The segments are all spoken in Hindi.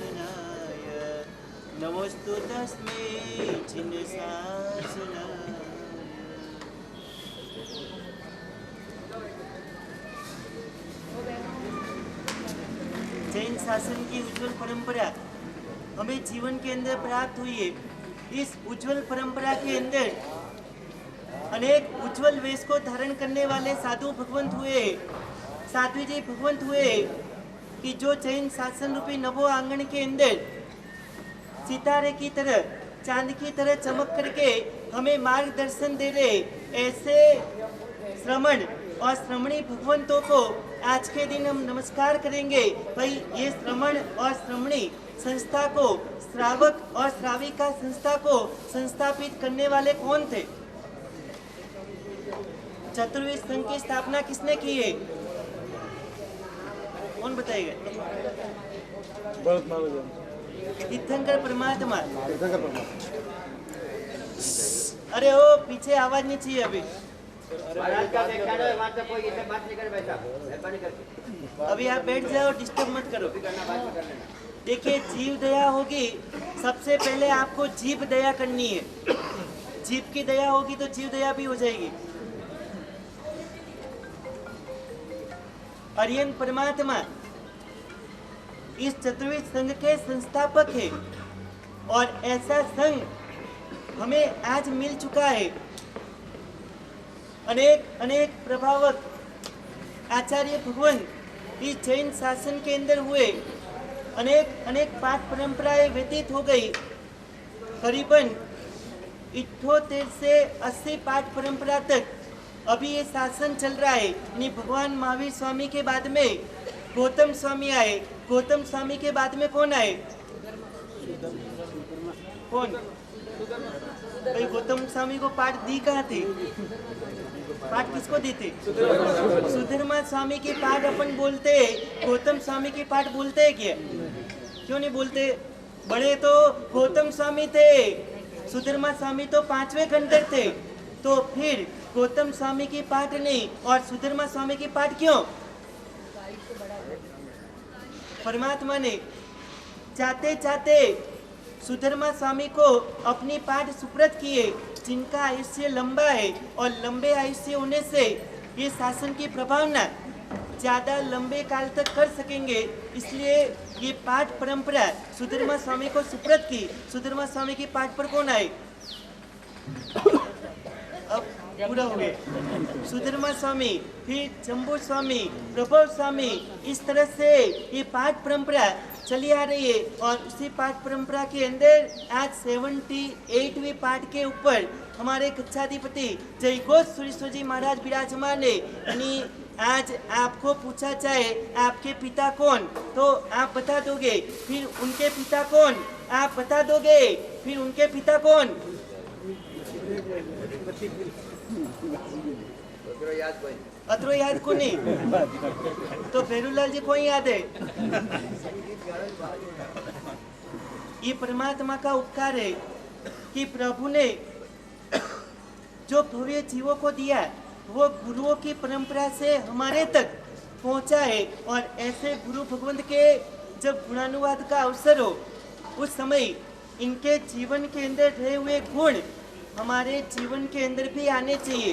शासनाय नमोस्तु तस्मै छिन्न शासनाय। जैन शासन की उज्जवल परंपरा हमें जीवन के अंदर प्राप्त हुई है। इस उज्जवल परंपरा के अंदर अनेक उज्जवल वेश को धारण करने वाले साधु भगवंत हुए, साध्वी जी भगवंत हुए कि जो जैन शासन रूपी नवो आंगन के अंदर सितारे की तरह, चांद की तरह चमक करके हमें मार्गदर्शन दे रहे। ऐसे श्रमण और श्रमणी भगवंतों को आज के दिन हम नमस्कार करेंगे। भाई ये श्रमण और श्रमणी संस्था को, श्रावक और श्राविका संस्था को संस्थापित करने वाले कौन थे? चतुर्वेद संघ की स्थापना किसने की है? कौन बताएगा? तीर्थंकर परमात्मा। अरे ओ पीछे आवाज नहीं चाहिए अभी। अभी आप बैठ जाओ, डिस्टर्ब मत करो। देखिए जीव दया होगी, सबसे पहले आपको जीव दया करनी है। जीव की दया होगी तो जीव दया भी हो जाएगी। अरियन परमात्मा इस चतुर्वेद संघ के संस्थापक है और ऐसा संघ हमें आज मिल चुका है। अनेक अनेक प्रभावक आचार्य भगवंत इस जैन शासन के अंदर हुए। अनेक अनेक पाठ परंपराएं व्यतीत हो गई। करीबन 78 से 80 पाठ परंपरा तक अभी ये शासन चल रहा है। यानी भगवान महावीर स्वामी के बाद में गौतम स्वामी आए। गौतम स्वामी के बाद में कौन आए? कौन? भाई गौतम स्वामी को पाठ दी कहाँ थी? पाठ किसको दी थी? सुधर्मा स्वामी की पाठ अपन बोलते, गौतम स्वामी की पाठ बोलते हैं क्या? क्यों नहीं बोलते? बड़े तो गौतम स्वामी थे, सुधर्मा स्वामी तो 5वें खंडर थे, तो फिर गौतम स्वामी की पाठ नहीं और सुधर्मा स्वामी की पाठ क्यों? परमात्मा ने चाहते चाहते सुधर्मा स्वामी को अपनी पाठ सुप्रत किए, जिनका आयुष्य लंबा है और लंबे आयुष्य होने से ये शासन की प्रभावना ज्यादा लंबे काल तक कर सकेंगे। इसलिए ये पाठ परंपरा सुधर्मा स्वामी को सुप्रत की। सुधर्मा स्वामी की पाठ पर कौन आए? अब पूरा हो गया। सुधर्मा स्वामी, फिर जम्बू स्वामी, प्रभव स्वामी, इस तरह से ये पाठ परंपरा चली आ रही है। और उसी पाठ परंपरा के अंदर आज 78वीं पाठ के ऊपर हमारे कच्छाधिपति जय घोष सुरेश्वर जी महाराज विराजमान है। यानी आज आपको पूछा जाए आपके पिता कौन, तो आप बता दोगे। फिर उनके पिता कौन, आप बता दोगे। फिर उनके पिता कौन? अतरो याद को नहीं तो फेरूलाल जी को ही याद है। ये परमात्मा का उपकार है कि प्रभु ने जो भव्य जीवों को दिया वो गुरुओं की परंपरा से हमारे तक पहुंचा है। और ऐसे गुरु भगवंत के जब गुणानुवाद का अवसर हो उस समय इनके जीवन के अंदर रहे हुए गुण हमारे जीवन के अंदर भी आने चाहिए।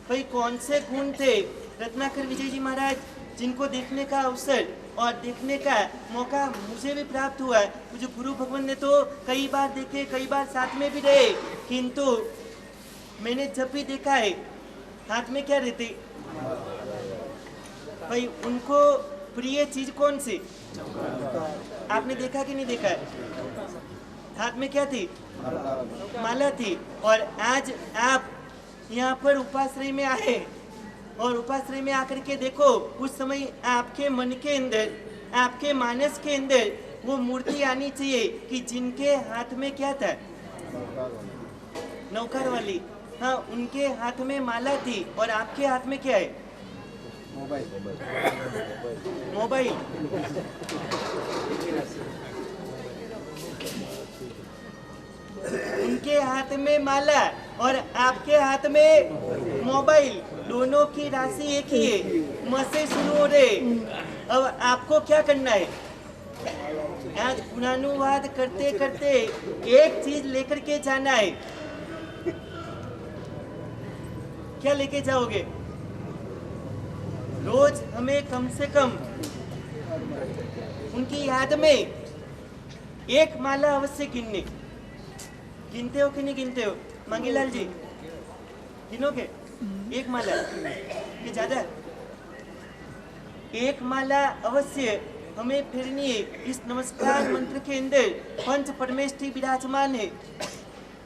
भाई कौन से गुण थे? रत्नाकर विजय जी महाराज, जिनको देखने का अवसर और देखने का मौका मुझे भी प्राप्त हुआ है। मुझे गुरु भगवान ने तो कई बार देखे, कई बार साथ में भी रहे, किंतु मैंने जब भी देखा है हाथ में क्या रहती? भाई उनको प्रिय चीज कौन सी? आपने देखा कि नहीं देखा है? हाथ में क्या थी? माला थी। और आज आप यहाँ पर उपाश्रय में आए और उपाश्रय में आकर के देखो, उस समय आपके मन के अंदर, आपके मानस के अंदर वो मूर्ति आनी चाहिए कि जिनके हाथ में क्या था? नौकर वाली। हाँ, उनके हाथ में माला थी और आपके हाथ में क्या है? मोबाइल। उनके हाथ में माला और आपके हाथ में मोबाइल, दोनों की राशि एक ही है। मसे शुरू हो रहे। अब आपको क्या करना है? आज पुरानुवाद करते करते एक चीज लेकर के जाना है। क्या लेके जाओगे? रोज हमें कम से कम उनकी याद में एक माला अवश्य गिननी। गिनते हो कि नहीं गिनते हो मांगीलाल जी? गिनोगे? एक माला कि ज्यादा? एक माला अवश्य हमें फेरनी है। इस नमस्कार मंत्र के अंदर पंच परमेष्ठी विराजमान है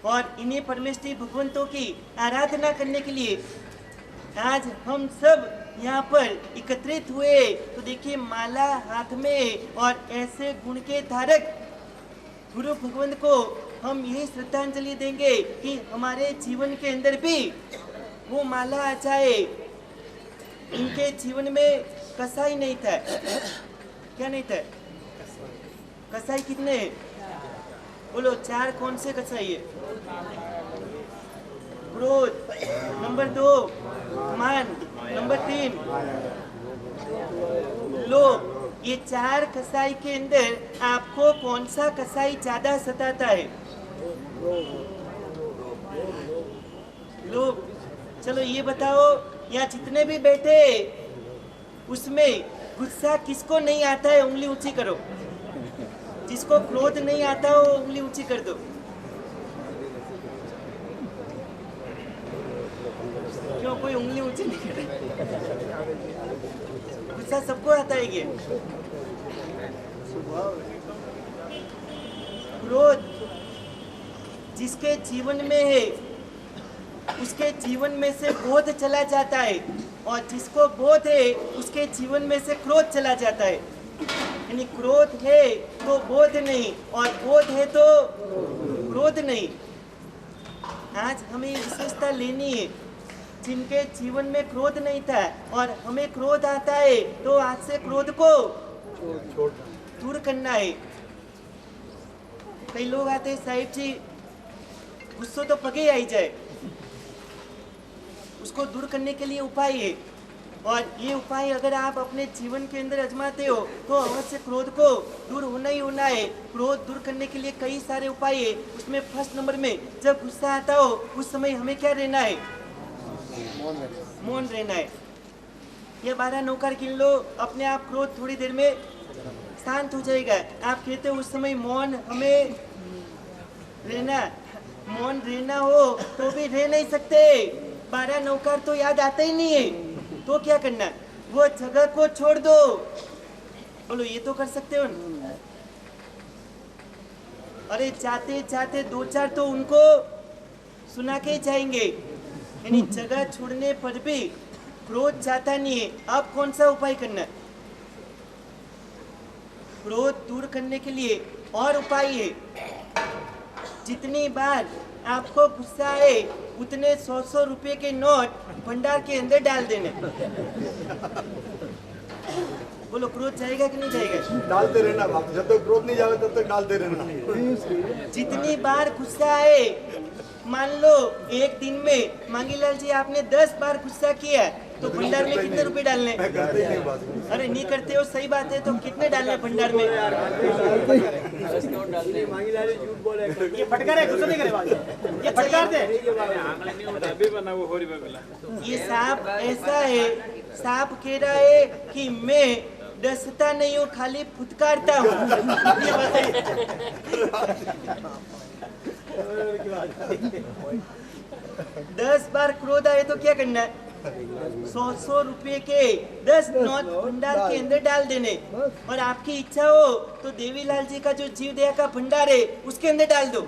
और इन्हीं परमेष्ठी भगवंतों की आराधना करने के लिए आज हम सब यहाँ पर एकत्रित हुए। तो देखिए माला हाथ में और ऐसे गुण के धारक गुरु भगवंत को हम यही श्रद्धांजलि देंगे कि हमारे जीवन के अंदर भी वो माला आ जाए। इनके जीवन में कसाई नहीं था। क्या नहीं था? कसाई कितने हैं? बोलो, 4 कौन से कसाई है? क्रोध नंबर 2, मान नंबर 3, लोभ। ये 4 कसाई के अंदर आपको कौन सा कसाई ज्यादा सताता है? लोभ। चलो ये बताओ, यहाँ जितने भी बैठे उसमें गुस्सा किसको नहीं आता है? उंगली ऊंची करो। जिसको क्रोध नहीं आता हो उंगली ऊंची कर दो। क्यों कोई उंगली ऊंची नहीं कर रहा? गुस्सा सबको आता है ये। क्रोध जिसके जीवन में है उसके जीवन में से बोध चला जाता है और जिसको बोध है उसके जीवन में से क्रोध चला जाता है। यानी क्रोध है तो बोध नहीं और बोध है तो क्रोध नहीं। आज हमें विशेषता लेनी है। जिनके जीवन में क्रोध नहीं था और हमें क्रोध आता है तो आज से क्रोध को दूर करना है। कई लोग आते हैं, साहिब जी गुस्सा तो पगे आई जाए, उसको दूर करने के लिए उपाय है। और ये उपाय अगर आप अपने जीवन के अंदर आजमाते हो तो अवश्य क्रोध को दूर होना ही होना है। क्रोध दूर करने के लिए कई सारे उपाय है। उसमें फर्स्ट नंबर में जब गुस्सा आता हो उस समय हमें क्या रहना है? मौन रहना है। ये 12 नौकर गिन लो, अपने आप क्रोध थोड़ी देर में शांत हो जाएगा। आप कहते हो उस समय मौन हमें रहना, मौन रहना हो तो भी रह नहीं सकते। 12 नौकर तो याद आता ही नहीं है, तो क्या करना? वो जगह को छोड़ दो। बोलो, ये तो कर सकते हो ना? अरे चाहते चाहते 2-4 तो उनको सुना के जाएंगे। यानी जगह छोड़ने पर भी क्रोध जाता नहीं है। अब कौन सा उपाय करना? क्रोध दूर करने के लिए और उपाय है। जितनी बार आपको गुस्सा आए उतने 100-100 रुपए के नोट भंडार के अंदर डाल देने। बोलो, क्रोध जाएगा कि नहीं जाएगा? डालते रहना बाप, जब तक क्रोध नहीं जाए तब तक डालते रहना। जितनी बार गुस्सा आए, मान लो एक दिन में मांगीलाल जी आपने 10 बार गुस्सा किया तो भंडार में कितने रुपए डालने? अरे नहीं करते हो, सही बात है। तो कितने डालने भंडार में? ये फटकार है, गुस्सा नहीं करे, ये फटकार दे। ये सांप ऐसा है, सांप कह रहा है कि मैं डसता नहीं हूँ, खाली फुटकारता हूँ। ये बताइए। 10 बार क्रोध आए तो क्या करना है? 100-100 रुपए के 10 नोट भंडार के अंदर डाल देने। और आपकी इच्छा हो तो देवीलाल जी का जो जीव दया का भंडार है उसके अंदर डाल दो।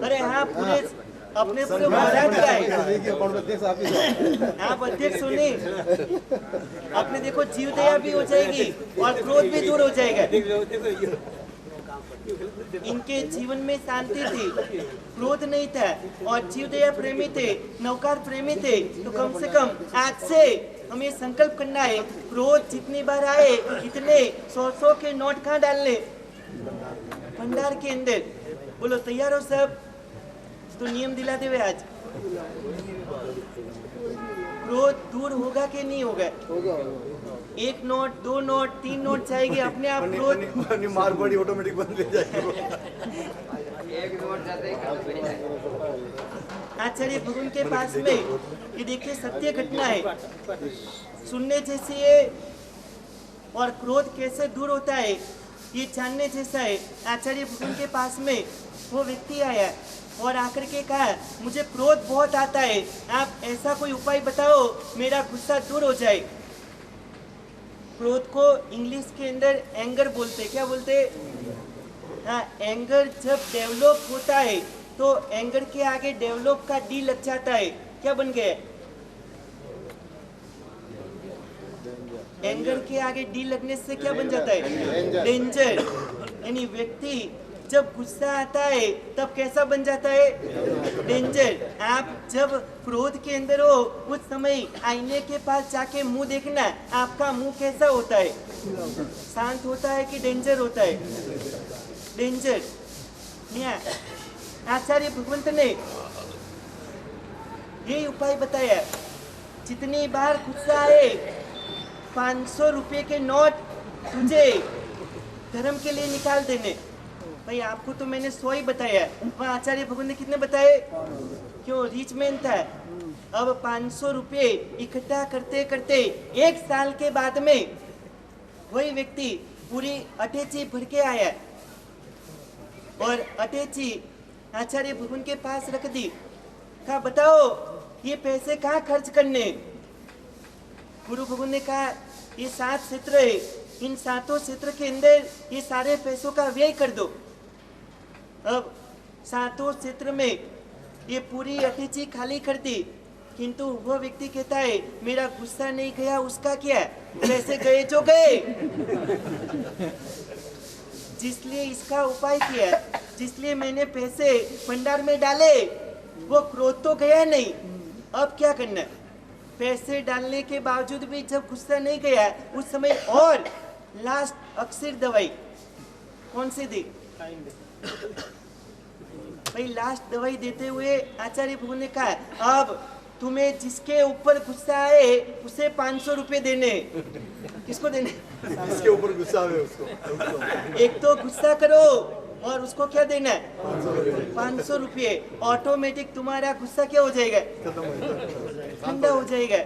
अरे हाँ, पूरे अपने पूरे महाराज का है। आप अध्यक्ष सुनिए, आपने देखो जीव दया भी हो जाएगी और क्रोध भी दूर हो जाएगा। इनके जीवन में शांति थी, क्रोध नहीं था और जीव दया प्रेमी थे, नौकार प्रेमी थे। तो कम से कम आज से हमें संकल्प करना है, क्रोध जितनी बार आए इतने 100-100 के नोट कहाँ डालने? भंडार के अंदर। बोलो, तैयार हो सब? तो नियम दिला देवे आज। क्रोध दूर होगा कि नहीं होगा? 1 नोट 2 नोट 3 नोट चाहिए अपने आप क्रोध मारवाड़ी ऑटोमेटिक बंद हो जाएगी। आचार्य भगवान के पास में ये देखिए सत्य घटना है, सुनने जैसी है और क्रोध कैसे दूर होता है ये जानने जैसा है। आचार्य भगवान के पास में वो व्यक्ति आया और आकर के कहा मुझे क्रोध बहुत आता है, आप ऐसा कोई उपाय बताओ मेरा गुस्सा दूर हो जाए। क्रोध को इंग्लिश के अंदर एंगर बोलते, क्या बोलते? हाँ, एंगर जब डेवलप होता है तो एंगर के आगे डेवलप का डी लग जाता है, क्या बन गया? एंगर के आगे डी लगने से क्या बन जाता है? डेंजर। यानी व्यक्ति जब गुस्सा आता है तब कैसा बन जाता है? डेंजर। आप जब क्रोध के अंदर हो उस समय आईने के पास जाके मुंह देखना, आपका मुंह कैसा होता है? शांत होता है कि डेंजर होता है? डेंजर। आचार्य भगवंत ने ये उपाय बताया, जितनी बार गुस्सा आए 500 रुपए के नोट तुझे धर्म के लिए निकाल देने। भाई आपको तो मैंने 100 ही बताया, वहाँ आचार्य भगवान ने कितने बताए? क्यों, रिच मैन था। अब 500 रुपए इकट्ठा करते करते 1 साल के बाद में वही व्यक्ति पूरी अटैची भर के आया और अटैची आचार्य भगवान के पास रख दी। कहा बताओ ये पैसे कहाँ खर्च करने? गुरु भगवान ने कहा ये 7 क्षेत्र है, इन 7 क्षेत्र के अंदर ये सारे पैसों का व्यय कर दो। अब 7 क्षेत्र में ये पूरी अटैची खाली कर दी, किंतु वो व्यक्ति कहता है मेरा गुस्सा नहीं गया, उसका क्या, पैसे गए जो गए। जिसलिए इसका उपाय किया, जिसलिए मैंने पैसे भंडार में डाले, वो क्रोध तो गया नहीं। अब क्या करना? पैसे डालने के बावजूद भी जब गुस्सा नहीं गया उस समय और लास्ट अक्सर दवाई कौन सी दी? भाई लास्ट दवाई देते हुए आचार्य भगवान ने कहा अब तुम्हें जिसके ऊपर गुस्सा आए उसे 500 रुपए देने। किसको देने? जिसके ऊपर गुस्सा आए उसको। एक तो गुस्सा करो और उसको क्या देना है? 500 रुपये। ऑटोमेटिक तुम्हारा गुस्सा क्या हो जाएगा? ठंडा हो जाएगा,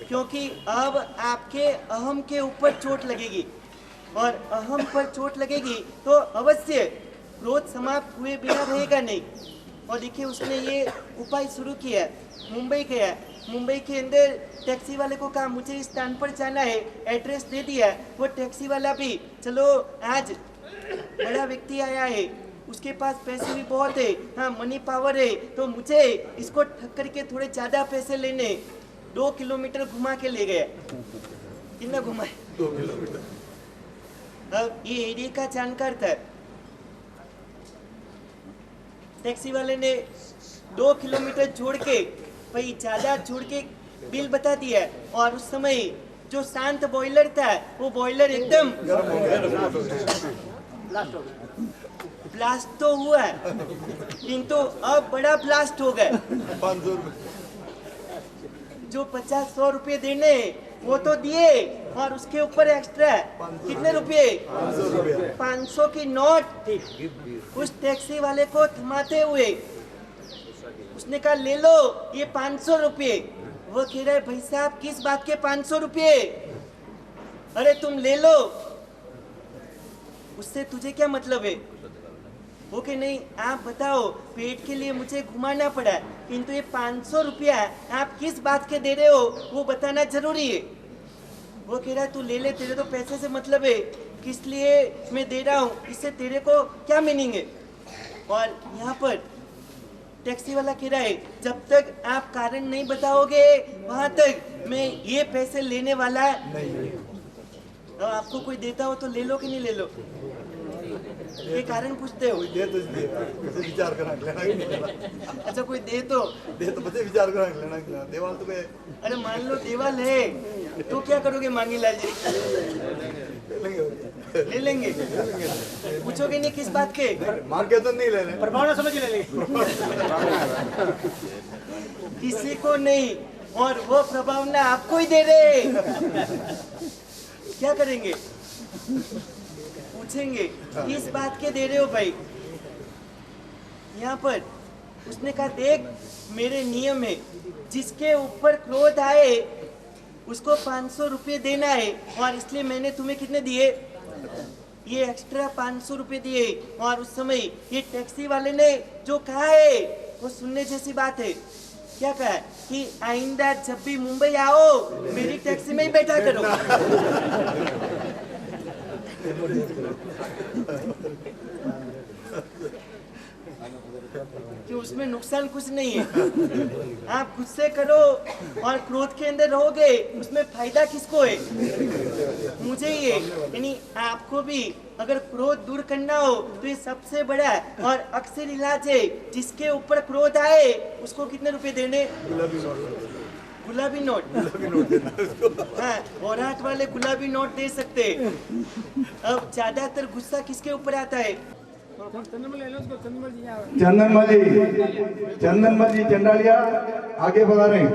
क्योंकि अब आपके अहम के ऊपर चोट लगेगी और अहम पर चोट लगेगी तो अवश्य क्रोध समाप्त हुए बिना रहेगा नहीं। और देखिए उसने ये उपाय शुरू किया, मुंबई गया, मुंबई के अंदर टैक्सी वाले को कहा मुझे इस स्थान पर जाना है, एड्रेस दे दिया। वो टैक्सी वाला भी चलो आज बड़ा व्यक्ति आया है, उसके पास पैसे भी बहुत है, हाँ मनी पावर है, तो मुझे इसको ठग करके थोड़े ज्यादा पैसे लेने। 2 किलोमीटर घुमा के ले गया। कितना घुमाए? 2 किलोमीटर। अब ये एरिया का जानकार था, टैक्सी वाले ने 2 किलोमीटर जोड़ के भाई ज्यादा जोड़ के बिल बता दिया और उस समय जो शांत बॉयलर था वो बॉयलर एकदम ब्लास्ट तो हुआ किंतु अब बड़ा ब्लास्ट हो गया। 500 रुपए जो 50-100 रुपए देने वो तो दिए और उसके ऊपर एक्स्ट्रा कितने रुपए? 500 की नोट उस टैक्सी वाले को थमाते हुए उसने कहा ले लो ये 500 रुपये। वो कह रहा है भाई साहब किस बात के 500 रुपये? अरे तुम ले लो, उससे तुझे क्या मतलब है? वो कि नहीं आप बताओ, पेट के लिए मुझे घुमाना पड़ा, किंतु ये 500 रुपया आप किस बात के दे रहे हो वो बताना जरूरी है। वो कह रहा है तू ले ले, तेरे तो पैसे से मतलब है, किस लिए मैं दे रहा हूँ, इससे तेरे को क्या मीनिंग है? और यहाँ पर टैक्सी वाला कह रहा है जब तक आप कारण नहीं बताओगे वहां तक मैं ये पैसे लेने वाला नहीं। तो आपको कोई देता हो तो ले लो कि नहीं ले लो? ये कारण पूछते हो? दे तो दे, विचार करा लेना। अच्छा कोई दे तो बच्चे विचार करा लेना। देवाल तो गए। अरे मान लो देवाल है तो क्या करोगे मांगी लाल जी? ले लेंगे। पूछोगे नहीं किस बात के? मांग के तो नहीं ले रहे, प्रभावना समझ ले लेंगे। किसी को नहीं, और वो प्रभावना आपको ही दे रहे। क्या करेंगे? पूछेंगे किस बात के दे रहे हो भाई? यहाँ पर उसने कहा देख मेरे नियम है, जिसके ऊपर क्रोध आए उसको 500 रुपये देना है, और इसलिए मैंने तुम्हें कितने दिए? ये एक्स्ट्रा 500 रुपये दिए। और उस समय ये टैक्सी वाले ने जो कहा है वो सुनने जैसी बात है। क्या कहा है कि आइंदा जब भी मुंबई आओ मेरी टैक्सी में ही बैठा करो। कि उसमें नुकसान कुछ नहीं है। आप गुस्से करो और क्रोध के अंदर रहोगे, उसमें फायदा किसको है? मुझे ही है। यानी आपको भी अगर क्रोध दूर करना हो तो ये सबसे बड़ा और अक्सर इलाज है। जिसके ऊपर क्रोध आए उसको कितने रुपए देने? गुलाबी नोट। हाँ, वोराट वाले गुलाबी नोट दे सकते। अब ज्यादातर गुस्सा किसके ऊपर आता है? चंदनमल जी चंडालिया आगे बढ़ा रहे हैं।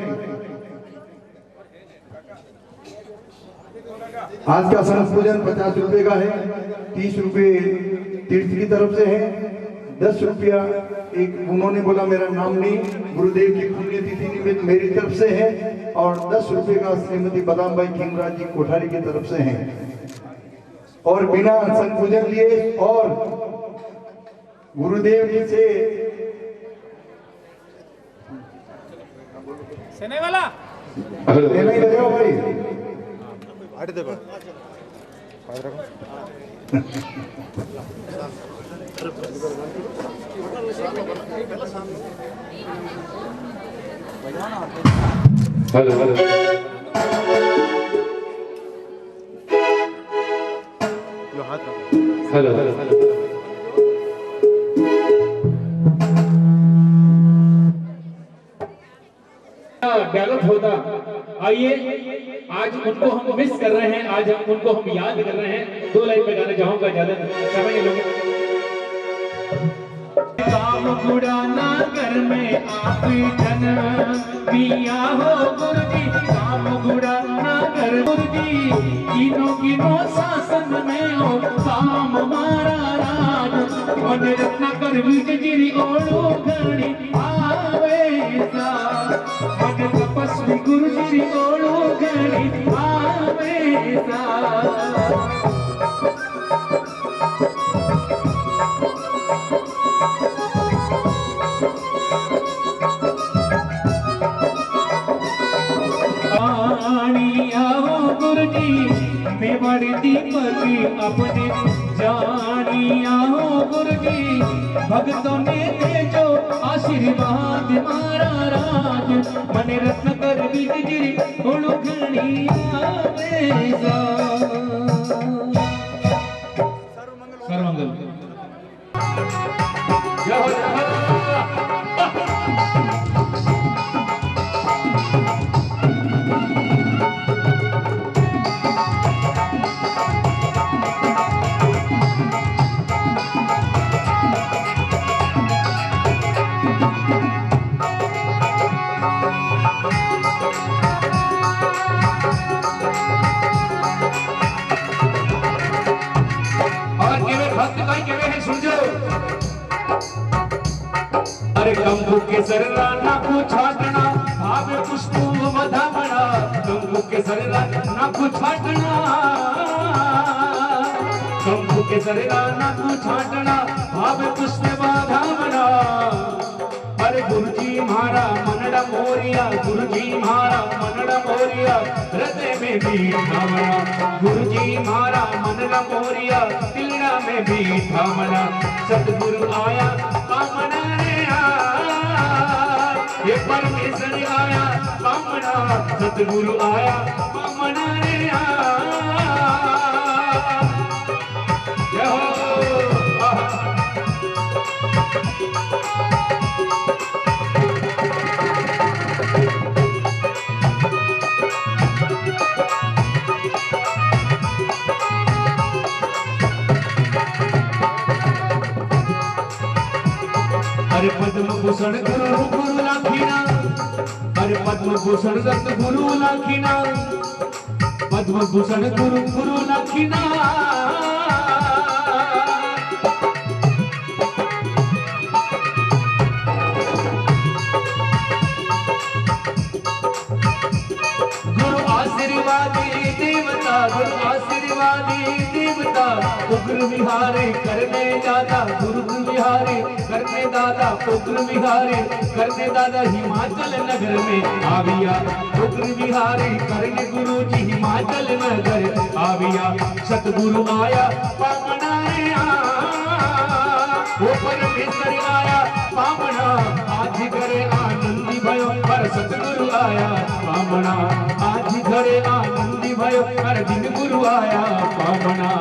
आज का संत पूजन 50 रुपए का है, 30 रुपए तीर्थ की तरफ से है, 10 रुपया एक उन्होंने बोला मेरा नाम नहीं, गुरुदेव की पुण्यतिथि निमित्त मेरी तरफ से है, और 10 रुपए का श्रीमती बदाम भाई खीमराज जी कोठारी की तरफ से है। और बिना संत पूजन लिए और गुरुदेव जी से सेने वाला नहीं ले जाओ भाई। Hello hello hello hello develop होता। आइए आज उनको हम मिस कर रहे हैं, आज हम उनको हम याद कर रहे हैं। 2 लाइन में गाना चाहूंगा, ज्यादा समय नहीं लूंगा। काम गुड़ाना घर में आप जन पिया हो गुरुजी, काम गुड़ाना घर गुरुजी, किनो शासन में हो काम मारा राज, मन रत्न कर बीज जिरी ओढ़ो घड़ी आवे सा, मन तपस्वी गुरुजी ओढ़ो घड़ी आवे सा। मेवाड़ी दीपक अपने जानिया हो गुरुजी, भक्तों ने दे जो आशीर्वाद मारा राज, मने रत्न कर बीज जिरी ओढ़ो घड़ी आवे सा। सर्वमंगल जय हो कंबू के सरला ना छाटना भावे पुष्पू मधामणा, कंबू के सरला ना छाटना, कंबू के सरला ना छाटना भावे पुष्प मधामणा। अरे गुरुजी म्हारा मनड़ा मोरिया, गुरुजी म्हारा मनड़ा मोरिया, हृदय में भी थामना, गुरुजी म्हारा मनड़ा मोरिया, तिलड़ा में भी थामना। सतगुरु आया कामना ये परमेश्वर आया कामना, सतगुरु आया कामना रे जय हो। अरे पद्म भूषण गुरु गुरु लाखीना, अरे पद्म भूषण दत्त गुरु लाखीना, पद्मभूषण गुरु गुरु लखीना गुरु आशीर्वादी देवता उग्र विहारे करने दादा गुरु विहारे करने दादा उग्र विहारे करने दादा हिमाचल नगर में आविया उग्र विहारे करने गुरु जी हिमाचल नगर आविया सतगुरु आया पावना वो परमेश्वर आया पावना आज करे आनंदी भयो पर सतगुरु आया पावना आज घरे आनंदी भयो हर दिन गुरु आया पावना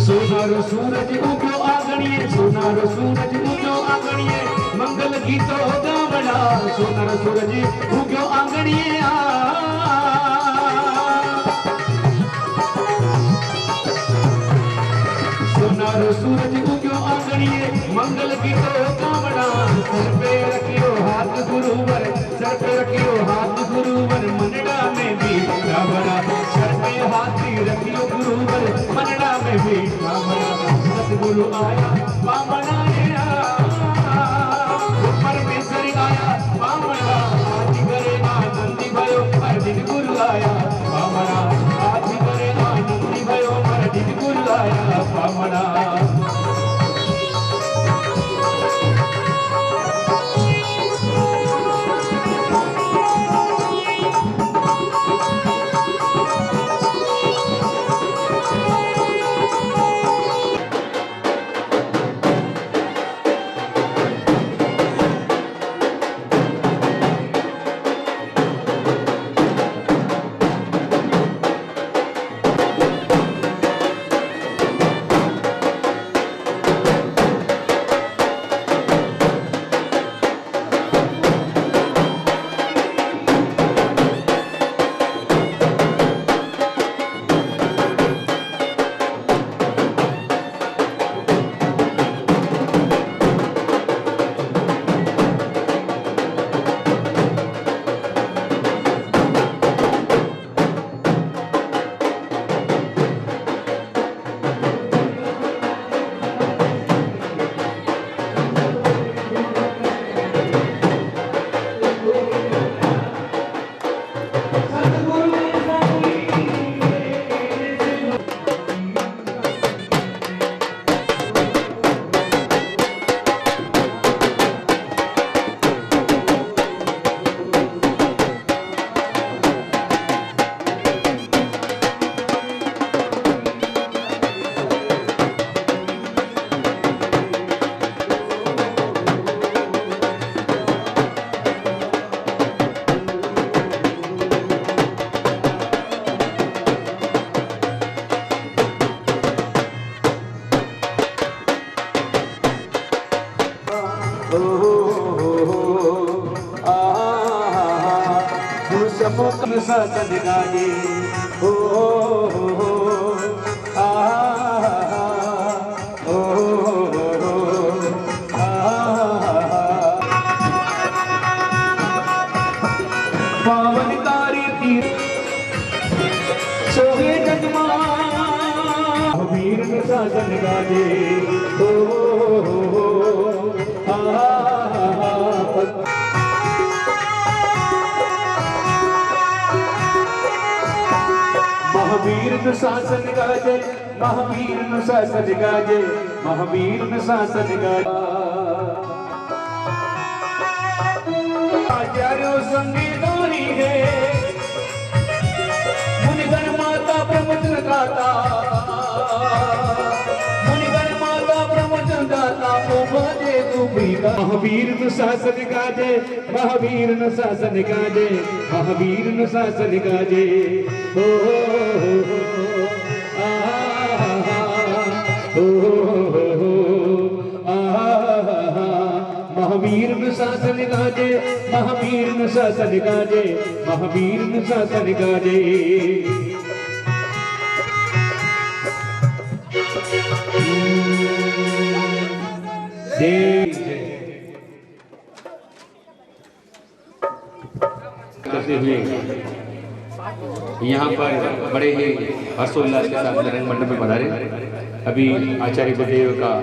सोनारो सूरज उग्यो आंगणिये सोनारो सूरज उग्यो आंगणिये मंगल गीतो गावड़ा सोनारो सूरज उग्यो आंगणिये सोनारो सूरज उग्यो आंगणिये मंगल गीतो गावड़ा सर पे रखियो हाथ गुरुवर सर पे रखियो हाथ गुरुवर मनड़ा में भी गावड़ा सर पे हाथ रखियो गुरुवर मनड़ा में भी गावड़ा सतगुरु आया पावना परमेश्वर आया पावना आज करे आनंदी भयो हर दिन गुरु आया पावना आज करे आनंदी भयो हर दिन गुरु आया पावना सद गाजे हो पावनकारी तीर सोहे जगमा वीर सद गाजे हो महावीर शासन गाजे महावीर शासन गाजे महावीर शासन गाजे आचार्यो संगीतानी है मुनिगण माता प्रवचन गाता मुनिगण माता प्रवचन गाता ओ बजे महावीर शासन गाजे महावीर शासन गाजे महावीर शासन गाजे हो महावीर न शासन गाजे, महावीर न शासन गाजे, महावीर न शासन गाजे। करते हुए यहाँ पर बड़े ही हर्षोल्लास के साथ रंग मंडप में पधारे। अभी आचार्य गुरुदेव का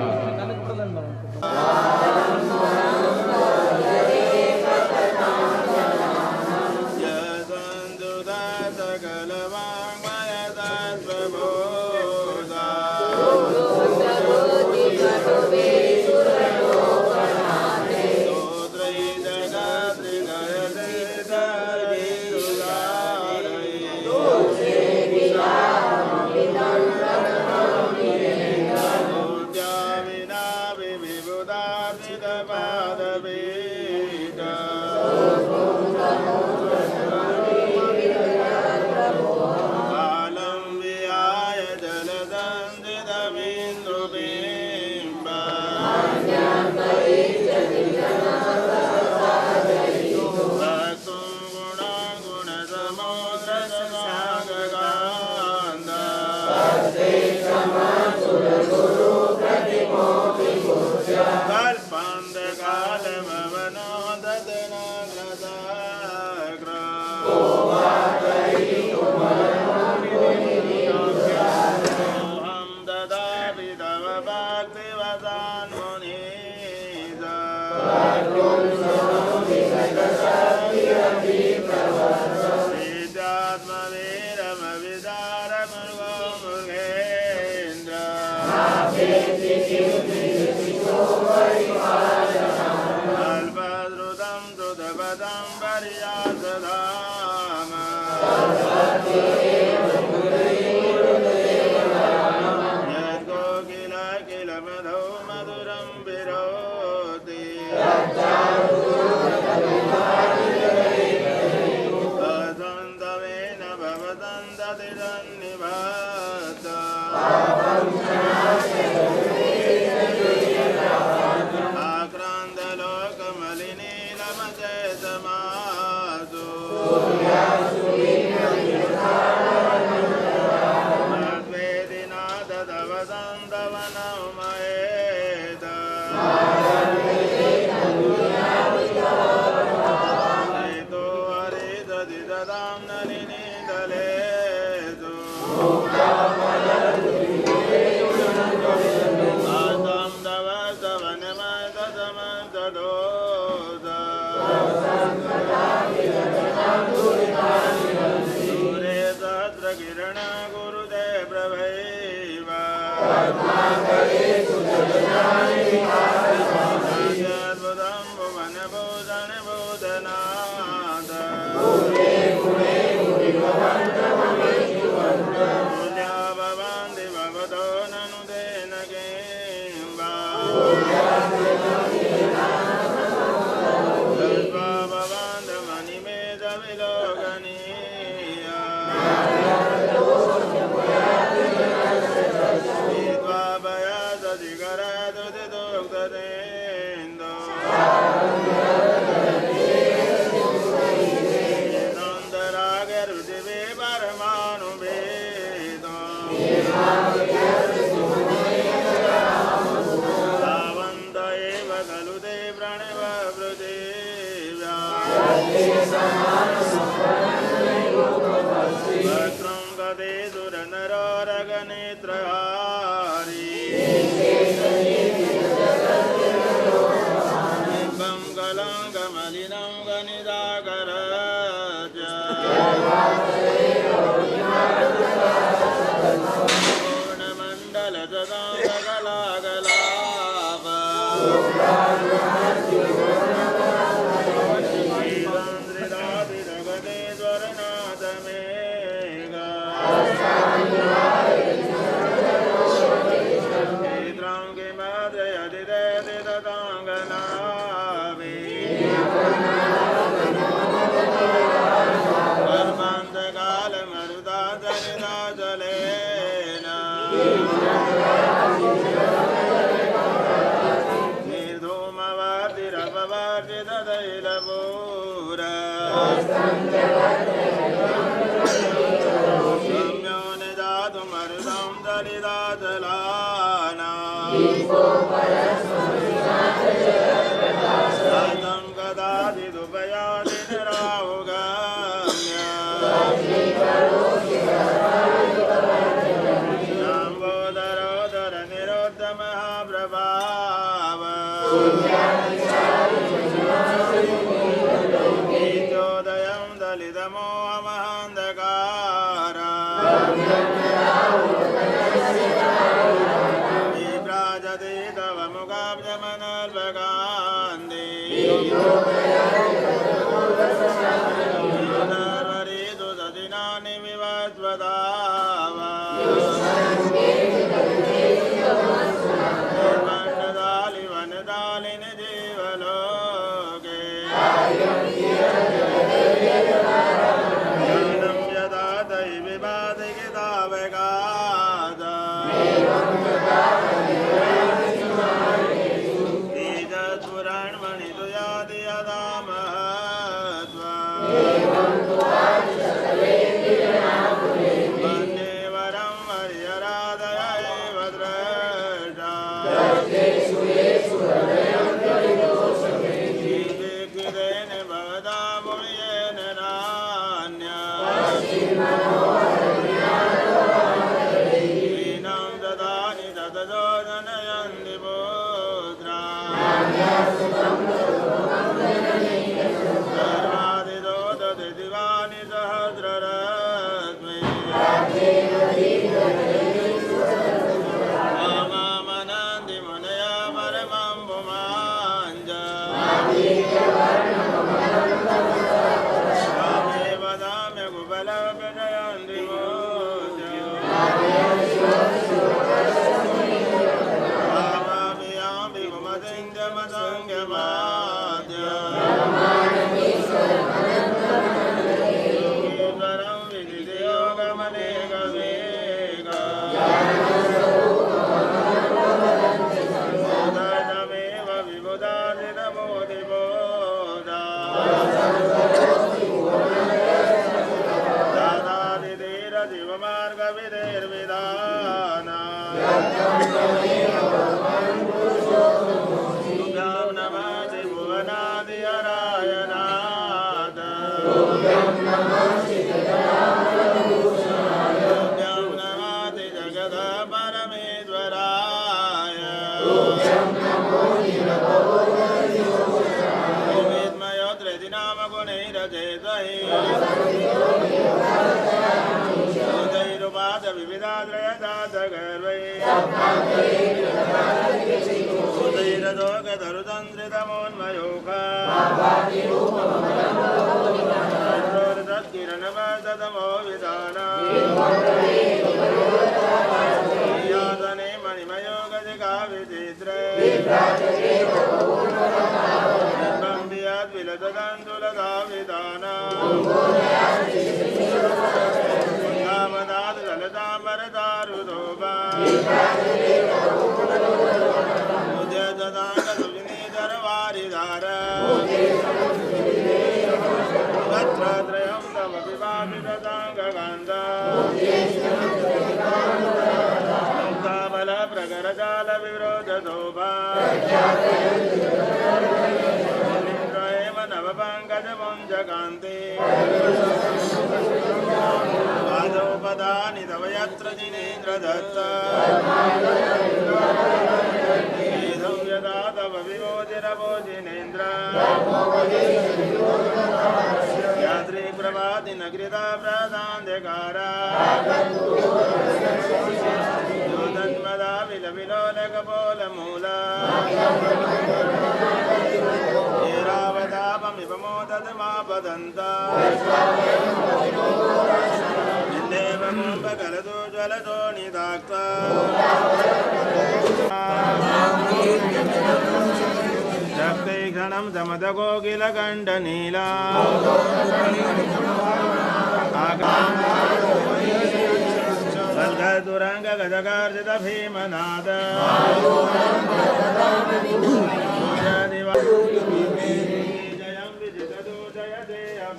सम्यो निदातुमर्दं दलिदाचलाना सातं कदाचिदुपयाति निरावगम्य लम्बोदरोदर निरोद्धमहाप्रभाव नीचोदयं दलितमोहमहन्धकार विभ्राजते तव मुखाब्जमनर्भकान्ति सर्वरेषु सदिनानि विवस्वताव निर्मण्डदालि वनदालिनि जीवलोके ज्ञानं यदा दैविभाति कितावगादा तेजस्फुरण्मणि तु याति यदा महत्त्वा वन्दे वरं वर्यराधय एव द्रष्टा श्रीदीक्षितेन भवता मुनियेन नान्या हीनं ददानि ततजो जनयन्ति पुत्रा सर्वादितो ददति दिवानि सहस्ररश्मि मामनन्ति मुनया परमं पुमाञ्च स्वामे वदाम्य कुबलप्रजयन्ति मोचो वामाभियामि कुमतिञ्जमसङ्गमाद्य ईश्वरं विदितयोगमनेकवेग दशमेव विबुधादितमोदिबोधा दादादिधीरशिवमार्गविधेर्विधाना तुभ्यं नमः त्रिभुवनादिहराय नाथ तुभ्यं नमः त्रिजगत् परमेश्वराय विद्मयोत्रदिनामगुणैरचेतहि उदैरुपाद विविधाद्रयदातगर्वै उदैरदोगधरुतन्द्रितमोन्मयोगा किरणवदतमो विधाना यातने मणिमयो गजगा विचित्रे विलसदन्तुलदा विधाना कामदात् ललताम्बरदारुधोबा उद्यतदाङ्गसुविनीधरवारिधार वक्त्रत्रयं तव विभावितदाङ्गगन्धा मुक्ताबलप्रकरजालविरोधशोभा नवपङ्कजपुञ्जकान्ते पादोपदानि तव यत्र जिनेन्द्रदत्त वेदं यदा तव विभोजिरभोजिनेन्द्र यात्री प्रभाति नगृता प्रदान्धकारा योदन्मदा विलविलोलकपोलमूला ऐरावतापमिपमोदतमापदन्ता निन्देवकुम्भकलदो ज्वलदो निदाक्ता रक्तैघणं समदकोकिलकण्डनीला दुरङ्गगजगार्जित भीमनाद जयं विजितदो जय देव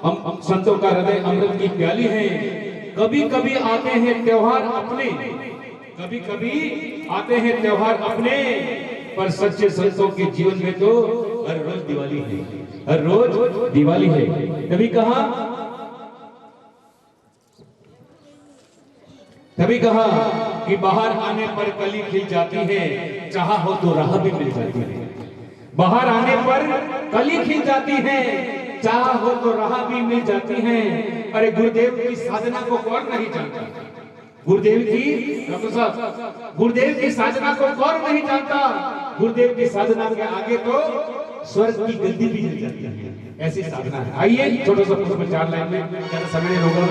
हम संतों का हृदय अमृत की प्याली है। कभी कभी आते हैं त्योहार अपने, कभी कभी आते हैं त्योहार अपने, पर सच्चे संतों के जीवन में तो हर रोज दिवाली है, हर रोज दिवाली है। तभी कहा कि बाहर आने पर कली खिल जाती है, चाहा हो तो राह भी मिल जाती है। बाहर आने पर कली खिल जाती है, चाहा हो तो राह भी मिल जाती है। अरे गुरुदेव की साधना को कौन नहीं जानता? गुरुदेव की साधना को कौन नहीं जानता? गुरुदेव की साधना के आगे तो स्वर्ग की गद्दी भी मिल जाती है। ऐसी साधना है। आइए छोटा सा पुष्प 4 लाइन में, ज्यादा समय नहीं होगा।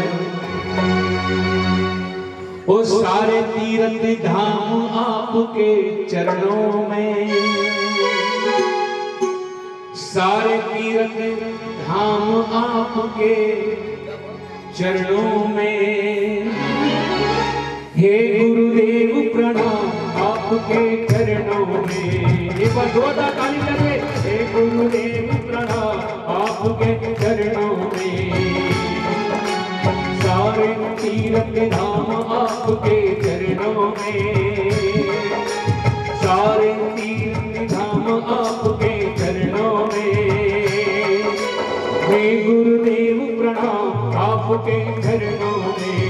ओ सारे तीर्थ धाम आपके चरणों में, सारे तीर्थ धाम आपके चरणों में, हे गुरुदेव प्रणाम आपके चरणों में। एक बार जोरदार ताली करिए। हे गुरुदेव प्रणाम आपके चरणों में, सारे तीर्थ धाम आपके चरणों में, सारे तीर्थ धाम आपके चरणों में, हे गुरुदेव प्रणाम आपके चरणों में,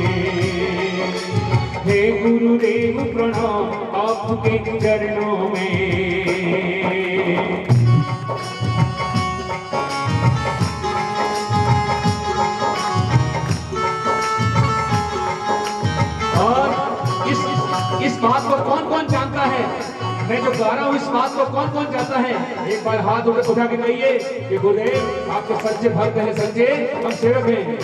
हे गुरुदेव प्रणाम आपके चरणों में। इस बात को कौन कौन जानता है? मैं जो गा रहा हूँ इस बात को कौन कौन जानता है? एक बार हाथ उठा के कहिए कि गुरुदेव आपके सच्चे भक्त हैं, सच्चे हम सेवक हैं।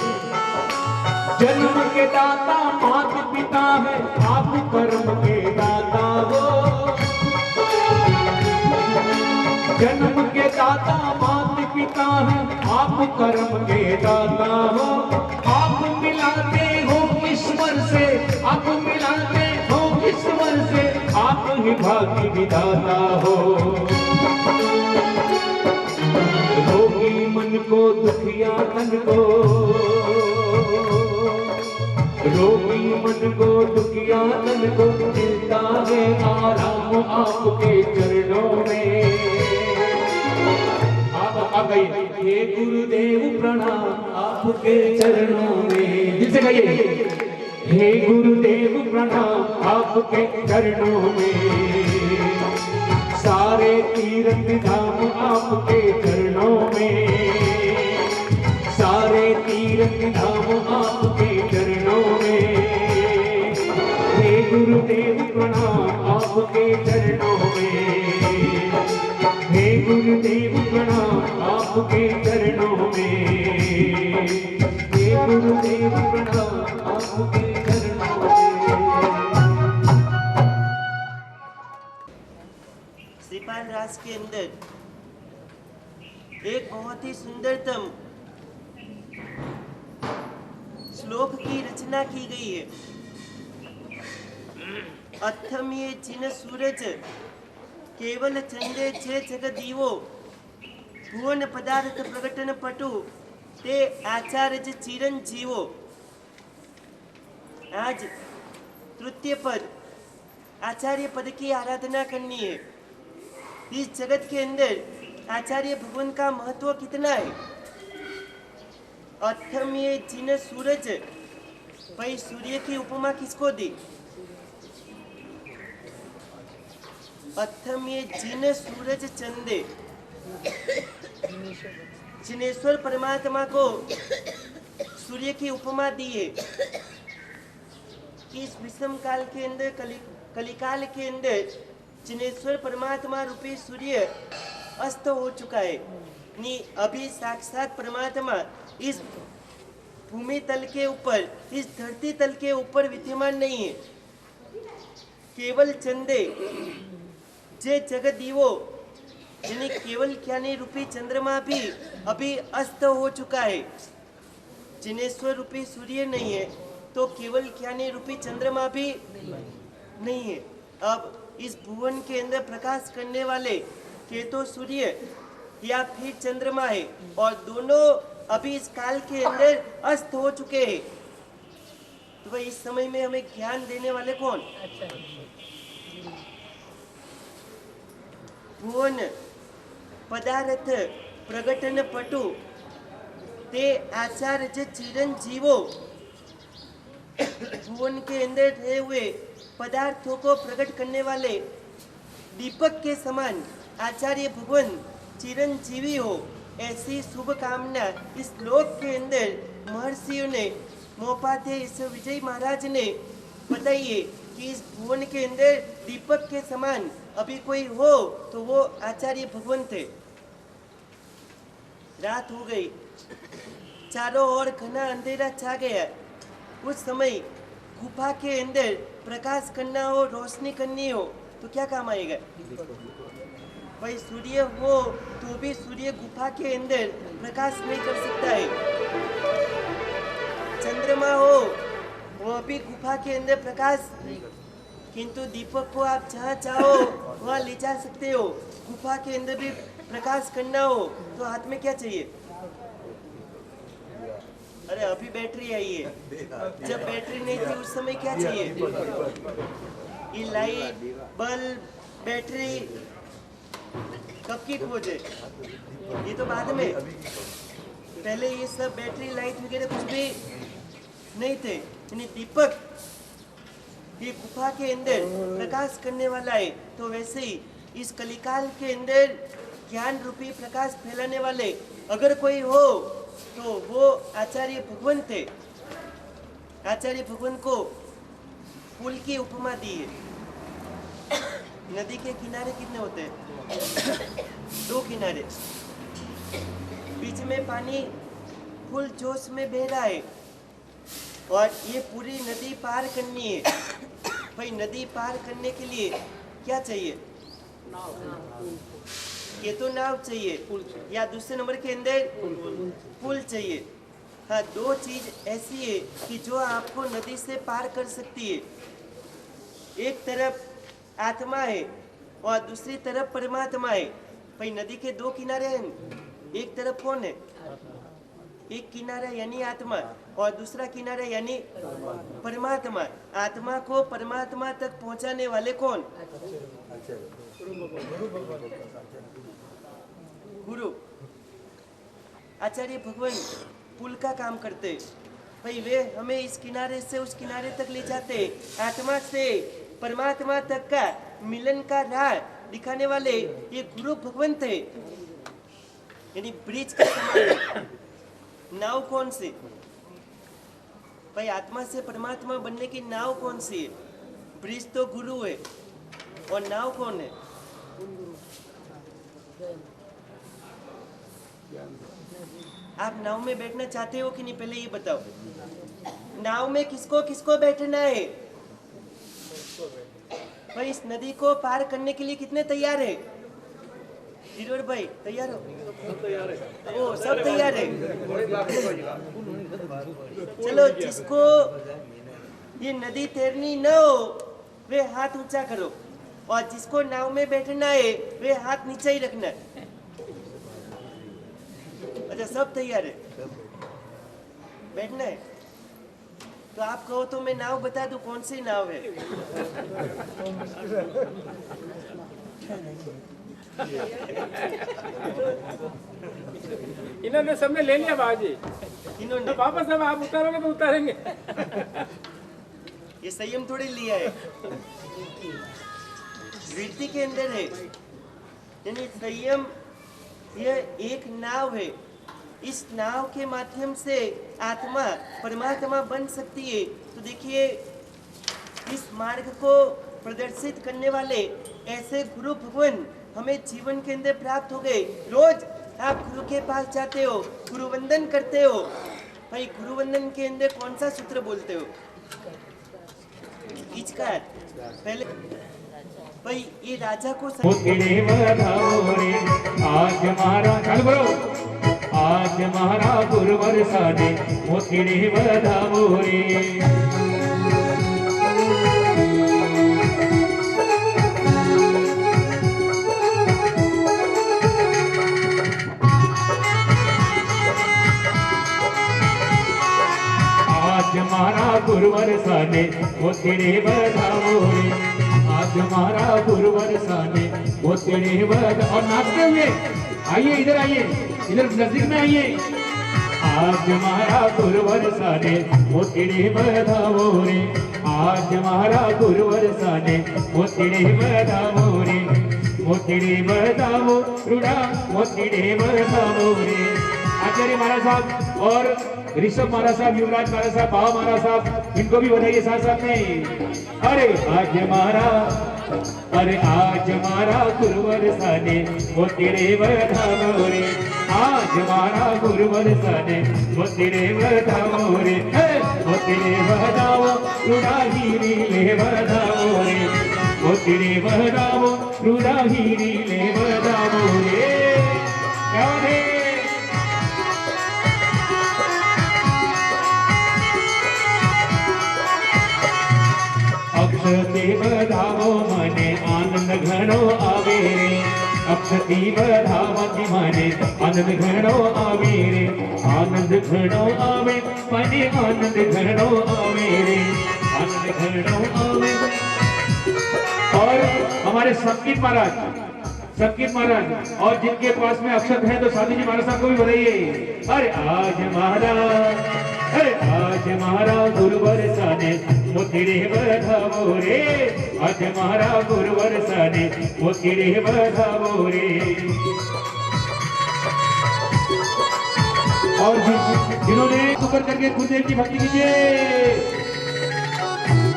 जन्म के दाता मात पिता है, आप कर्म के दाता हो। जन्म के दाता मात पिता है, आप कर्म के दाता हो। आप मिलाते हो ईश्वर से, आप मिलाते हो ईश्वर से, आप ही भाग्य विधाता हो। रोगी मन को दुखिया तन को, रोगी मन को दुखिया तन को, मिलता है आराम आपके चरणों में। आप गए हे गुरुदेव प्रणाम आपके चरणों में। दिल से कहिए हे गुरुदेव प्रणाम आपके चरणों में, सारे तीर्थ धाम आपके चरणों में, सारे तीर्थ धाम चरणों में। हे गुरुदेव प्रणाम आपके चरणों में। हे गुरुदेव प्रणाम आपके चरणों में। श्रीपाल रास के अंदर एक बहुत ही सुंदरतम श्लोक की रचना की गई है। अथम ये जिन सूरज केवल चंदे छे जगत दीवो भुवन पदार्थ प्रकटन पटु ते आचार्य चिरंजीवो। आज तृतीय पद आचार्य पद की आराधना करनी है। इस जगत के अंदर आचार्य भगवान का महत्व कितना है। अथम ये जिन सूरज, भाई सूर्य की उपमा किसको दी? अथम ये जिन सूरज चंदे, जिनेश्वर परमात्मा को सूर्य की उपमा दी है। इस विषम काल के अंदर कलिकाल के अंदर जिनेश्वर परमात्मा रूपी सूर्य अस्त हो चुका है। अभी साक्षात परमात्मा इस भूमि तल के ऊपर, इस धरती तल के ऊपर विद्यमान नहीं है। केवल चंदे जे जगत दीवो, यानी केवल ज्ञानी रूपी चंद्रमा भी अभी अस्त हो चुका है। जिनेश्वर रूपी सूर्य नहीं है तो केवल ज्ञानी रूपी चंद्रमा भी नहीं है। अब इस भुवन के अंदर प्रकाश करने वाले के तो सूर्य या फिर चंद्रमा है, और दोनों अभी इस काल के अंदर अस्त हो चुके हैं। तो भाई इस समय में हमें ज्ञान देने वाले कौन? भुवन पदार्थ प्रकटन पटु ते आचार्य चिरंजीवो। भुवन के अंदर रहे हुए पदार्थों को प्रकट करने वाले दीपक के समान आचार्य भगवान चिरंजीवी हो, ऐसी शुभ कामना इस लोक के अंदर महर्षियों ने, मोपाध्याय विजय महाराज ने बताई है कि इस भुवन के अंदर दीपक के समान अभी कोई हो तो वो आचार्य भगवान थे। रात हो गई, चारों ओर घना अंधेरा छा गया। उस समय गुफा के अंदर प्रकाश करना हो, रोशनी करनी हो तो क्या काम आएगा? भाई सूर्य हो तो भी सूर्य गुफा के अंदर प्रकाश नहीं कर सकता है। चंद्रमा हो वो भी गुफा के अंदर प्रकाश, किंतु दीपक को आप जहाँ चाहो वहाँ ले जा सकते हो। गुफा के अंदर भी प्रकाश करना हो तो हाथ में क्या चाहिए? अरे अभी बैटरी आई है, जब बैटरी नहीं थी उस समय क्या चाहिए? ये लाइट, बल्ब, बैटरी कब की खोज है? ये तो बाद में। पहले ये सब बैटरी, लाइट वगैरह कुछ भी नहीं थे। यानी दीपक ये गुफा के अंदर प्रकाश करने वाला है। तो वैसे ही इस कलिकाल के अंदर ज्ञान रूपी प्रकाश फैलाने वाले अगर कोई हो तो वो आचार्य भगवान थे। आचार्य भगवान को पुल की उपमा दी है। नदी के किनारे कितने होते हैं? 2 किनारे, बीच में पानी फुल जोश में बह रहा है और ये पूरी नदी पार करनी है। भाई नदी पार करने के लिए क्या चाहिए? ये तो नाव चाहिए, या दूसरे नंबर के अंदर पुल चाहिए। हाँ, 2 चीज ऐसी है कि जो आपको नदी से पार कर सकती है। एक तरफ आत्मा है और दूसरी तरफ परमात्मा है। भाई नदी के 2 किनारे हैं, एक तरफ कौन है? एक किनारा यानी आत्मा और दूसरा किनारा यानी परमात्मा। आत्मा को परमात्मा तक पहुंचाने वाले कौन? गुरु। आचार्य भगवान पुल का काम करते। भाई वे हमें इस किनारे से उस किनारे तक ले जाते। आत्मा से परमात्मा तक का मिलन का राह दिखाने वाले ये गुरु भगवान थे। यानी ब्रिज के समान। नाव कौन सी? भाई आत्मा से परमात्मा बनने की नाव कौन सी है? ब्रिज तो गुरु है। और नाव कौन है? आप नाव में बैठना चाहते हो कि नहीं, पहले ये बताओ। नाव में किसको किसको बैठना है? भाई इस नदी को पार करने के लिए कितने तैयार है? धीरोर भाई तैयार हो? ओ सब तैयार है। चलो जिसको ये नदी तैरनी न हो वे हाथ ऊंचा करो, और जिसको नाव में बैठना है वे हाथ नीचे ही रखना। अच्छा सब तैयार है, बैठना है? तो आप कहो तो मैं नाव बता दूं कौन सी नाव है। इन्होंने सबने ले लिया बाजी, इन्होंने वापस अब आप उतारोगे तो उतारेंगे। ये संयम थोड़ी लिया है, वृत्ति के अंदर है। यानी संयम ये एक नाव है, इस नाव के माध्यम से आत्मा परमात्मा बन सकती है। तो देखिए इस मार्ग को प्रदर्शित करने वाले ऐसे गुरु भगवान हमें जीवन के अंदर प्राप्त हो गए। रोज आप गुरु के पास जाते हो, गुरु वंदन करते हो। भाई गुरु वंदन के अंदर कौन सा सूत्र बोलते हो? इचकार पहले। भाई ये राजा को आज मारा चल बोलो, आज मारा गुरुवर साने मोतीड़े बधावो रे। आज मारा गुरुवर साने मोतीड़े बधावो रे, आज मारा गुरुवर साने मोतीड़े बधावो। और नाचते हुए आइए, इधर आइए, इधर नजदीक में आइए। आज मारा गुरुवर साने मोतीड़े बधावो रे, आज मारा गुरुवर साने मोतीड़े बधावो रे, मोतीड़े बधावो रूड़ा मोतीड़े बधावो रे। आचार्य महाराज साहब और ऋषभ महाराज साहब, युवराज महाराज साहब, बाबा महाराज साहब, इनको भी बताइए साथ साथ में। अरे आज मारा, अरे आज मारा गुरुवर साने मोतीड़े बधावो रे, आज मारा गुरुवर साने मोतीड़े बधावो रे, मोतीड़े बधावो रूड़ा हीरी ले बधावो रे, मोतीड़े बधावो रूड़ा हीरी ले बधावो रे। क्या है अक्षते बधावो मने आनंद घणो आवे रे, अक्षती बधावती मने आनंद घणो आवे रे, आनंद घणो आवे मने आनंद घणो आवे रे, आनंद घणो आवे। और हमारे संगीत महाराज और जिनके पास में अक्षत है तो साधु जी महाराज साहब को भी बताइए। अरे आज महाराज, अरे आज मारा गुरुवर साने मोतीड़े बधावो रे, आज मारा गुरुवर साने मोतीड़े बधावो रे। और जिन्होंने ऊपर करके गुरुदेव की भक्ति कीजिए।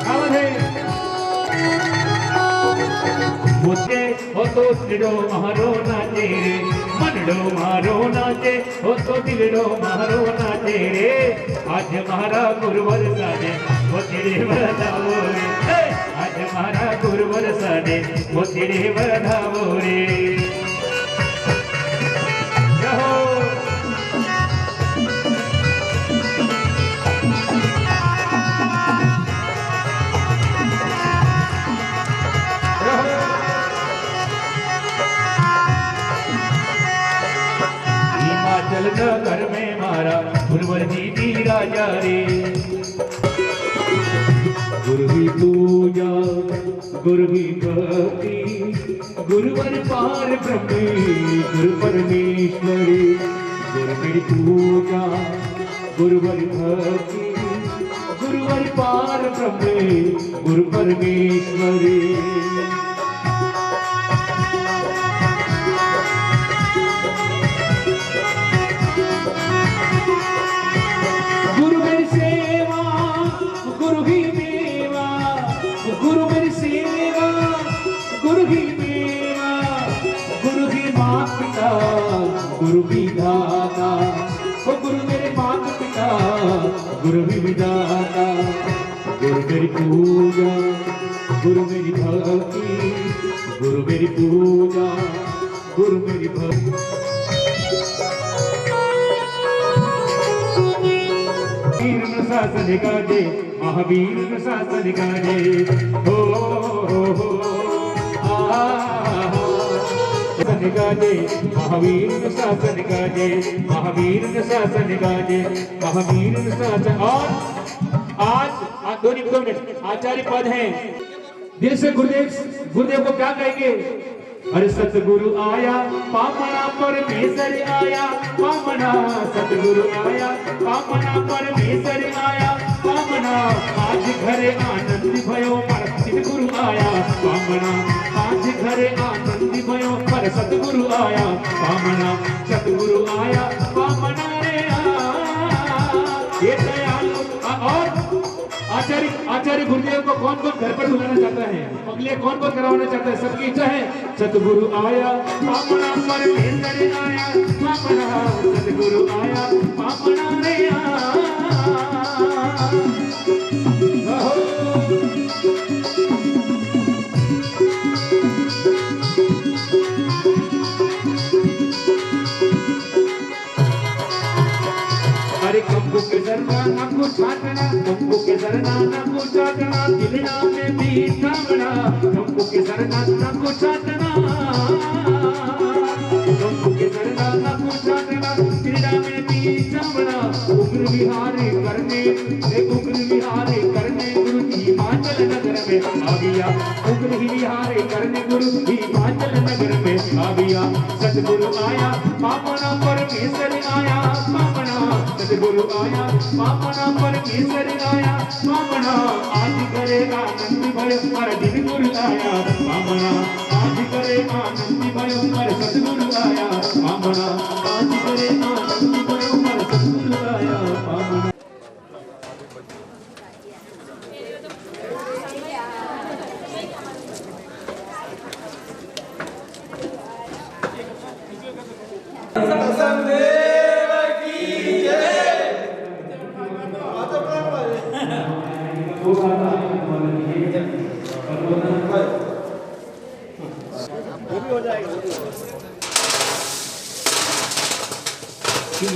आवाज है मुझे हो तो दिलो मारो नाचे रे, मनडो मारो नाचे हो तो दिलो मारो नाचे रे, आज मारा गुरुवर साने मोतीड़े बधावो रे, आज मारा गुरुवर साने मोतीड़े बधावो रे। हिमाचल नगर में मारा गुरुवर जी दी राजा रे, गुरु की पूजा गुरु की भक्ति गुरुवर पार ब्रह्म गुरु परमेश्वरी, गुरु की पूजा गुरुवर भक्ति गुरुवर पार ब्रह्म गुरु परमेश्वरी। गुरु विधाता, ओ गुरु मेरे माता पिता, गुरु विधाता, गुरु मेरी पूजा, गुरु मेरी भक्ति, गुरु मेरी पूजा, गुरु मेरी भक्ति। वीर शासन गाजे, महावीर शासन गाजे, हो शासन गाजे, महावीर शासन गाजे, महावीर शासन गाजे, महावीर शासन। और आज 2 मिनट आचार्य पद हैं, दिल से गुरुदेव को क्या कहेंगे? अरे सतगुरु आया पामना परमेश्वर आया पामना, सतगुरु आया पामना परमेश्वर आया पामना, आज घरे आनंद भयो पर सतगुरु आया पामना, आज घरे आनंद भयो पर सतगुरु आया पामना, सतगुरु आया पामना रे ये दयालु। और आचार्य गुरुदेव को कौन कौन घर पर बुलाना चाहता है? अगले कौन कौन करवाना चाहता है? सबकी इच्छा है। सतगुरु आया पापना परमेश्वर आया पापना, सतगुरु आया पापना रे अरे कंबू के दरना ना को छाटना, कंबू के दरना ना को छाटना, दिलना में बीठावना, कंबू के दरना ना को छाटना, कंबू के दरना ना को छाटना, दिलना में बीठावना, उग्र विहारे करने गुरु हिमाचल नगर में आ गया, उग्र विहारे करने गुरु हिमाचल नगर में आ गया, सतगुरु आया पापना परमेश्वर आया पापना, सतगुरु आया पापना परमेश्वर आया पापना, आज करे आनंद भयो पर दिन गुरु आया पापना, आज करे आनंद भयो पर सतगुरु आया पापना, आज करे आनंद भयो पर सतगुरु आया पापना।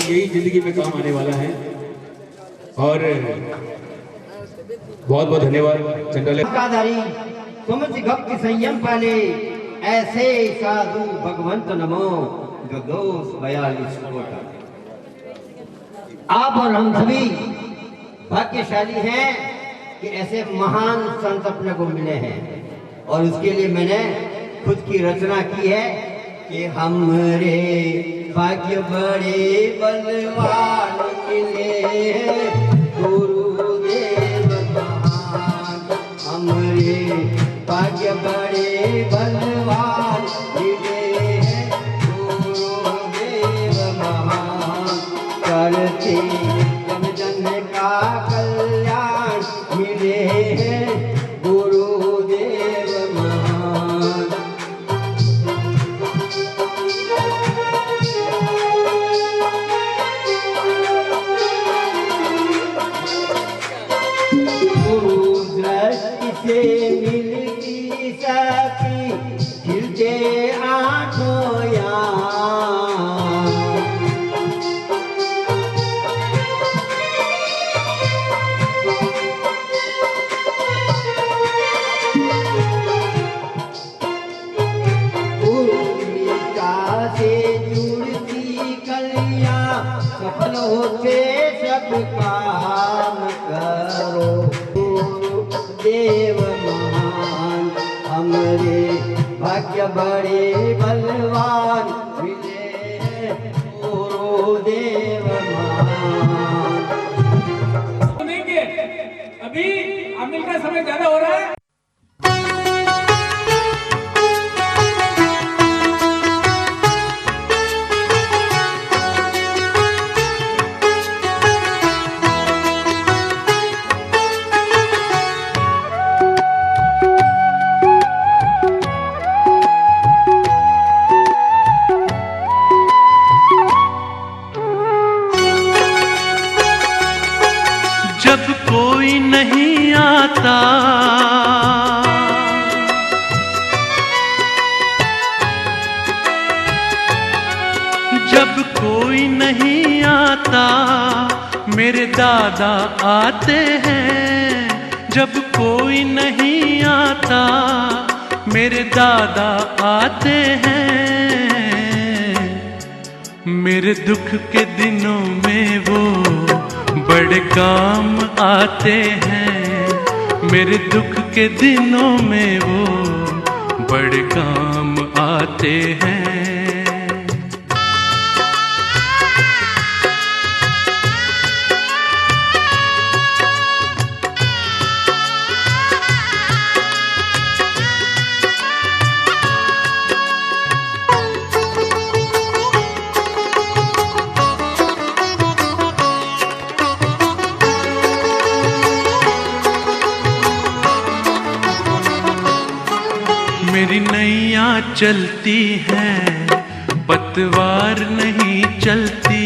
यही जिंदगी में काम आने वाला है। और बहुत बहुत धन्यवाद चंद्रले सुमति भक्ति संयम पाले ऐसे साधु भगवंत नमो जो 242 कोटा। आप और हम सभी भाग्यशाली हैं कि ऐसे महान संत अपने को मिले हैं, और उसके लिए मैंने खुद की रचना की है कि हमरे भाग्य बड़े बलवान मिले गुरुदेव महान, हमरे भाग्य बड़े बलवान मिले गुरुदेव महान, करते जन जन का कल्याण मिले गुरुदेव महान। से मिलती सकी खिलते आँखों से जुड़ती कलियां सफल होते सब काम करो देव महान, हमरे भाग्य बड़े बलवान मिले गुरुदेव महान। सुनेंगे अभी अमिल का समय ज्यादा हो रहा है। आता, जब कोई नहीं आता मेरे दादा आते हैं। जब कोई नहीं आता मेरे दादा आते हैं। मेरे दुख के दिनों में वो बड़े काम आते हैं। मेरे दुख के दिनों में वो बड़े काम आते हैं। मेरी नैया चलती है पतवार नहीं चलती।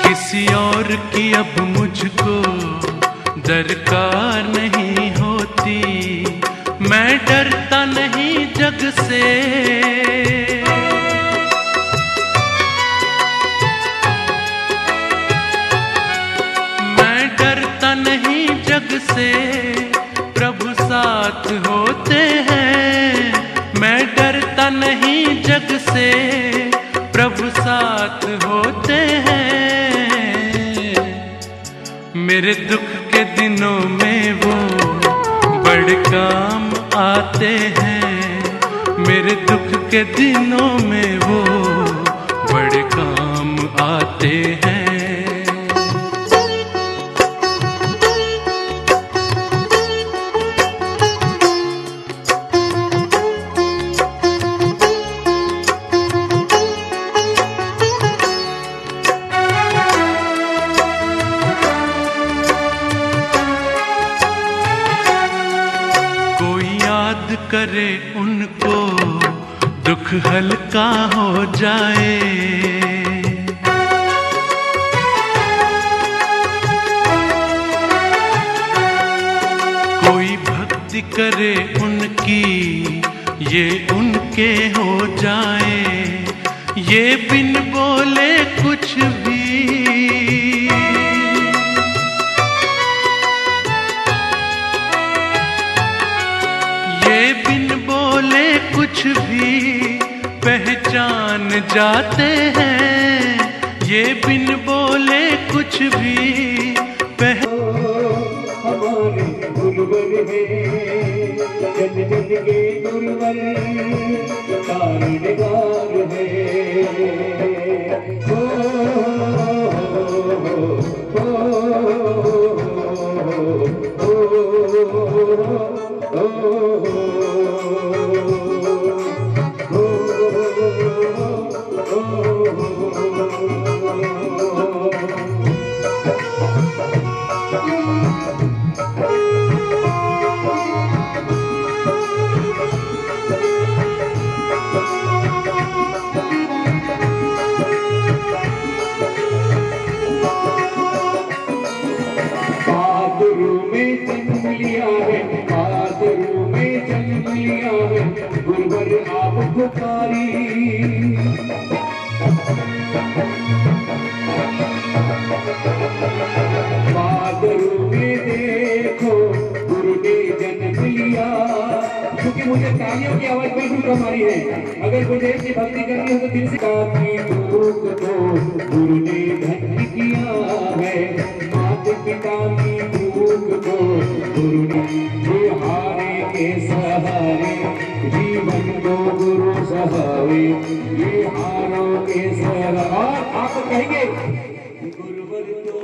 किसी और की अब मुझको दरकार नहीं होती। मैं डरता नहीं जग से, नहीं जग से, प्रभु साथ होते हैं। मैं डरता नहीं जग से, प्रभु साथ होते हैं। मेरे दुख के दिनों में वो बड़े काम आते हैं। मेरे दुख के दिनों में वो बड़े काम आते हैं। करे उनको दुख हल्का हो जाए। कोई भक्ति करे उनकी ये उनके हो जाए। ये बिन बोले कुछ भी, ये बिन बोले कुछ भी पहचान जाते हैं। ये बिन बोले कुछ भी हमारे गुरुवर है, जन जन के गुरुवर तारणगार है। मुझे तालियों की आवाज बिल्कुल कम आ रही है। अगर गुरुदेव की भक्ति करनी हो तो दिल से काफी दुख को गुरु ने धन्य किया है। माता पिता की दुख को गुरु ने ये हारे के सहारे जीवन को गुरु सहारे ये हारों के सहारे। और आप कहेंगे गुरुवर तो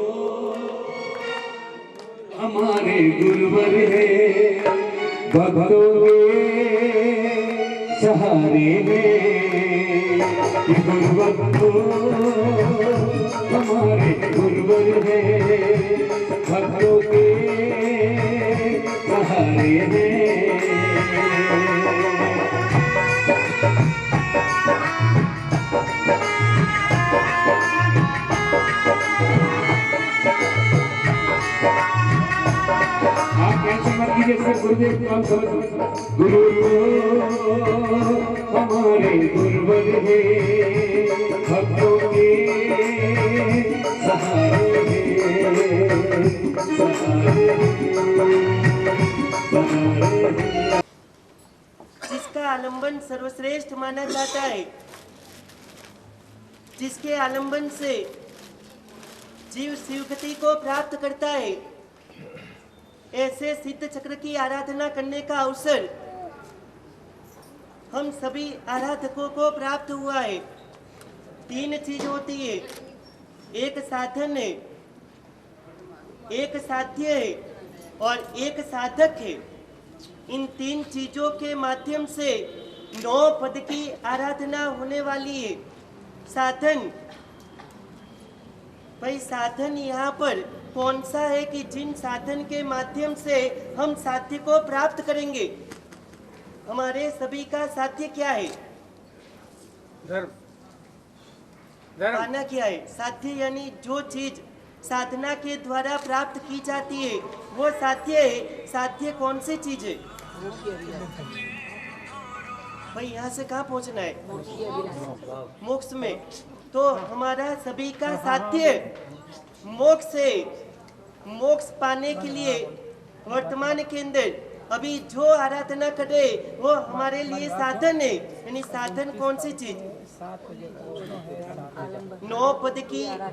हमारे गुरुवर है, भक्तों सहारे में गुरुवर तो हमारे गुरुवर है, भक्तों के सहारे में। आइए सब गुरुदेव को हम समझ। गुरु तो हमारे गुरुवर है, भक्तों के सहारे हैं, सहारे। जिसका आलंबन सर्वश्रेष्ठ माना जाता है, जिसके आलंबन से जीव शिवगति को प्राप्त करता है, ऐसे सिद्ध चक्र की आराधना करने का अवसर हम सभी आराधकों को प्राप्त हुआ है। 3 चीज होती है, एक साधन है, एक साध्य है और एक साधक है। इन 3 चीजों के माध्यम से 9 पद की आराधना होने वाली है। साधन, भाई साधन यहाँ पर कौन सा है कि जिन साधन के माध्यम से हम साध्य को प्राप्त करेंगे? हमारे सभी का साध्य क्या है? धर्म। पाना क्या है? साध्य यानी जो चीज साधना के द्वारा प्राप्त की जाती है वो साध्य है। साध्य कौन सी चीज है? भाई यहाँ से कहाँ पहुँचना है? मोक्ष में। तो हमारा सभी का साध्य मोक्ष है। मोक्ष पाने के लिए वर्तमान के अंदर अभी जो आराधना करे वो हमारे लिए साधन है। यानी साधन कौन सी चीज? 9 पद की